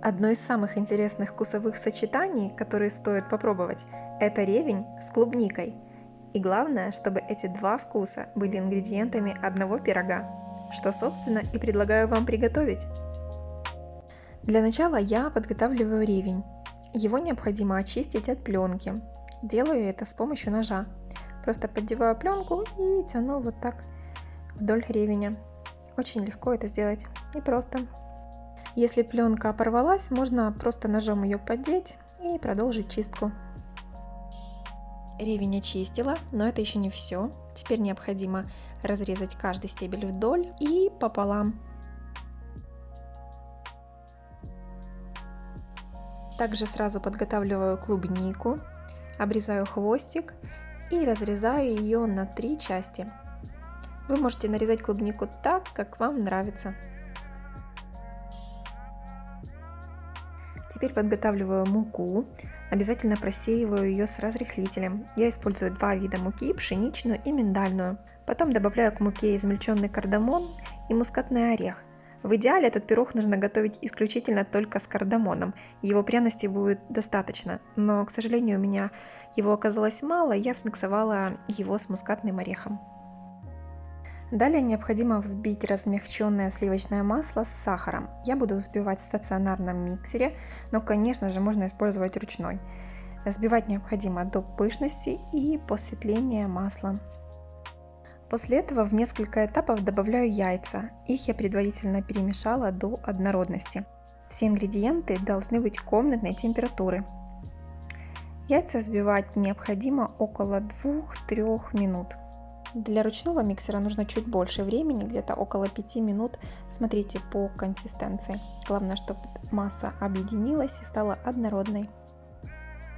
Одно из самых интересных вкусовых сочетаний, которые стоит попробовать, это ревень с клубникой. И главное, чтобы эти два вкуса были ингредиентами одного пирога, что, собственно, и предлагаю вам приготовить. Для начала я подготавливаю ревень. Его необходимо очистить от пленки. Делаю это с помощью ножа. Просто поддеваю пленку и тяну вот так вдоль ревеня. Очень легко это сделать и просто. Если пленка порвалась, можно просто ножом ее поддеть и продолжить чистку. Ревень очистила, но это еще не все. Теперь необходимо разрезать каждый стебель вдоль и пополам. Также сразу подготавливаю клубнику, обрезаю хвостик и разрезаю ее на 3 части. Вы можете нарезать клубнику так, как вам нравится. Теперь подготавливаю муку, обязательно просеиваю ее с разрыхлителем. Я использую 2 вида муки, пшеничную и миндальную. Потом добавляю к муке измельченный кардамон и мускатный орех. В идеале этот пирог нужно готовить исключительно только с кардамоном, его пряности будет достаточно, но, к сожалению, у меня его оказалось мало, я смиксовала его с мускатным орехом. Далее необходимо взбить размягченное сливочное масло с сахаром. Я буду взбивать в стационарном миксере, но, конечно же, можно использовать ручной. Взбивать необходимо до пышности и посветления масла. После этого в несколько этапов добавляю яйца. Их я предварительно перемешала до однородности. Все ингредиенты должны быть комнатной температуры. Яйца взбивать необходимо около 2-3 минут. Для ручного миксера нужно чуть больше времени, где-то около 5 минут. Смотрите по консистенции. Главное, чтобы масса объединилась и стала однородной.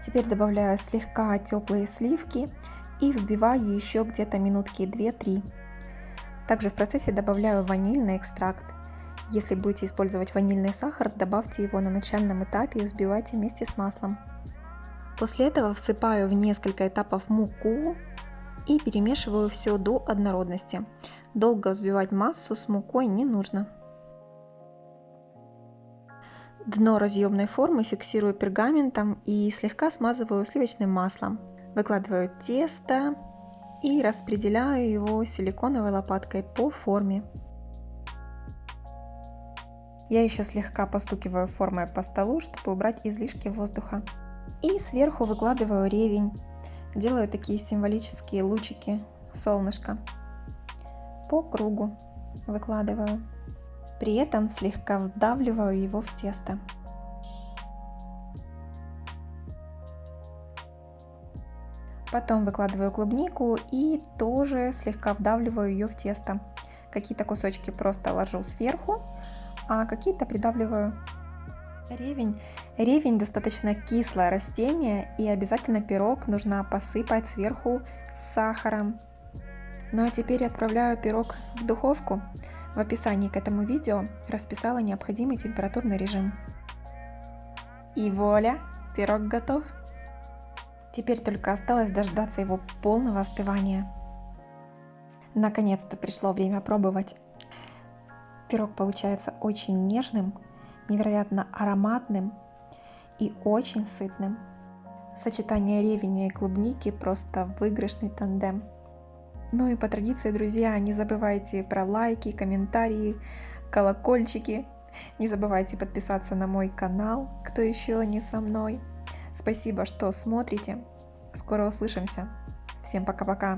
Теперь добавляю слегка теплые сливки и взбиваю еще где-то минутки 2-3. Также в процессе добавляю ванильный экстракт. Если будете использовать ванильный сахар, добавьте его на начальном этапе и взбивайте вместе с маслом. После этого всыпаю в несколько этапов муку и перемешиваю все до однородности. Долго взбивать массу с мукой не нужно. Дно разъемной формы фиксирую пергаментом и слегка смазываю сливочным маслом. Выкладываю тесто и распределяю его силиконовой лопаткой по форме. Я еще слегка постукиваю формой по столу, чтобы убрать излишки воздуха. И сверху выкладываю ревень. Делаю такие символические лучики солнышка. По кругу выкладываю. При этом слегка вдавливаю его в тесто. Потом выкладываю клубнику и тоже слегка вдавливаю ее в тесто. Какие-то кусочки просто ложу сверху, а какие-то придавливаю. Ревень достаточно кислое растение, и обязательно пирог нужно посыпать сверху сахаром. Ну а теперь отправляю пирог в духовку. В описании к этому видео расписала необходимый температурный режим. И вуаля, пирог готов! Теперь только осталось дождаться его полного остывания. Наконец-то пришло время пробовать. Пирог получается очень нежным, невероятно ароматным и очень сытным. Сочетание ревеня и клубники просто выигрышный тандем. Ну и по традиции, друзья, не забывайте про лайки, комментарии, колокольчики. Не забывайте подписаться на мой канал, кто еще не со мной. Спасибо, что смотрите. Скоро услышимся. Всем пока-пока.